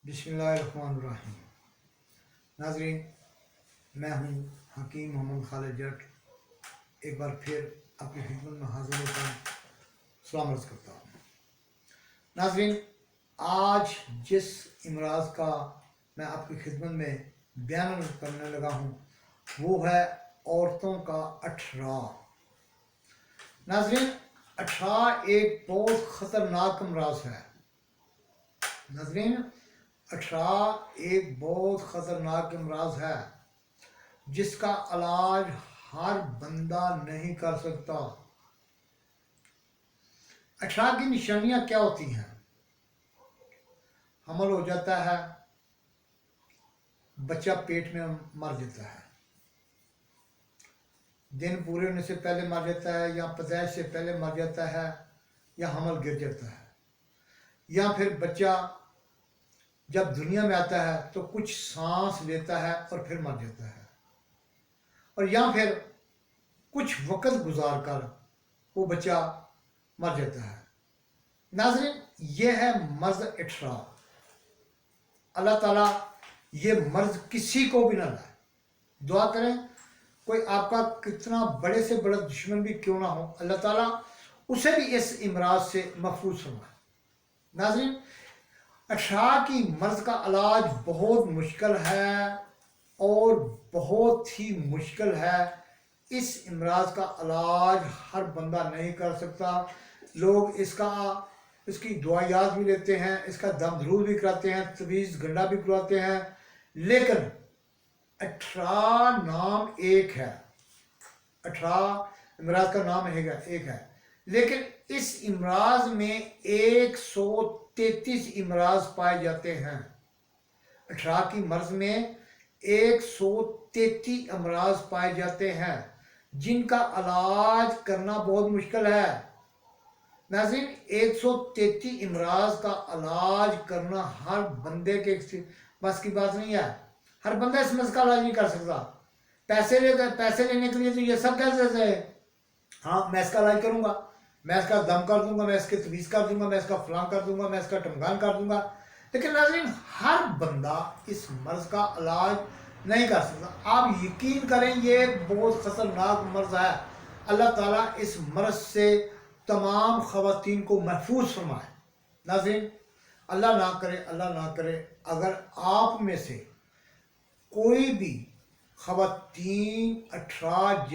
बिस्मिल्लाहिर्रहमानिर्रहीम। नाज़रीन, मैं हूँ हकीम मोहम्मद खालिद जट, एक बार फिर अपनी खिदमत में हाजिर होकर सलाम अर्ज़ करता हूँ। नाज़रीन, आज जिस इमराज़ का मैं आपकी खिदमत में बयान करने लगा हूँ वो है औरतों का अठरा। नाज़रीन, अठरा एक बहुत ख़तरनाक अमराज है। नाज़रीन, अठरा एक बहुत ख़तरनाक अमराज है जिसका इलाज हर बंदा नहीं कर सकता। अठरा की निशानियां क्या होती हैं? हमल हो जाता है, बच्चा पेट में मर जाता है, दिन पूरे होने से पहले मर जाता है, या पैदाइश से पहले मर जाता है, या हमल गिर जाता है, या फिर बच्चा जब दुनिया में आता है तो कुछ सांस लेता है और फिर मर जाता है, और या फिर कुछ वक्त गुजार कर वो बच्चा मर जाता है। नाज़रीन, ये है मर्ज अठरा। अल्लाह ताला ये मर्ज किसी को भी ना लाए। दुआ करें, कोई आपका कितना बड़े से बड़ा दुश्मन भी क्यों ना हो, अल्लाह ताला उसे भी इस इमराज से महफूज फरमाए। नाज़रीन, अठरा की मर्ज का इलाज बहुत मुश्किल है और बहुत ही मुश्किल है। इस इमराज का इलाज हर बंदा नहीं कर सकता। लोग इसकी दवाइयात भी लेते हैं, इसका दम धरूल भी कराते हैं, तवीज़ गंडा भी करवाते हैं, लेकिन अठरा नाम एक है। अठरा इमराज का नाम एक है, लेकिन इस इमराज में 133 इमराज पाए जाते हैं। अठरा की मर्ज में 133 अमराज पाए जाते हैं जिनका इलाज करना बहुत मुश्किल है। नाज़रीन, 133 इमराज का इलाज करना हर बंदे के बस की बात नहीं है। हर बंदा इस मर्ज का इलाज नहीं कर सकता। पैसे लेने के लिए तो ये सब कह देते हैं, हाँ मैं इसका इलाज करूँगा, मैं इसका दम कर दूंगा, मैं इसके तवीज़ कर दूंगा, मैं इसका फलां कर दूंगा, मैं इसका टमगान कर दूंगा। लेकिन नाज़रीन, हर बंदा इस मर्ज का इलाज नहीं कर सकता। आप यकीन करें, ये बहुत ख़तरनाक मर्ज है। अल्लाह ताला इस मर्ज से तमाम ख़वातीन को महफूज फरमाए। नाज़रीन, अल्लाह ना करे अगर आप में से कोई भी ख़वातीन अठरा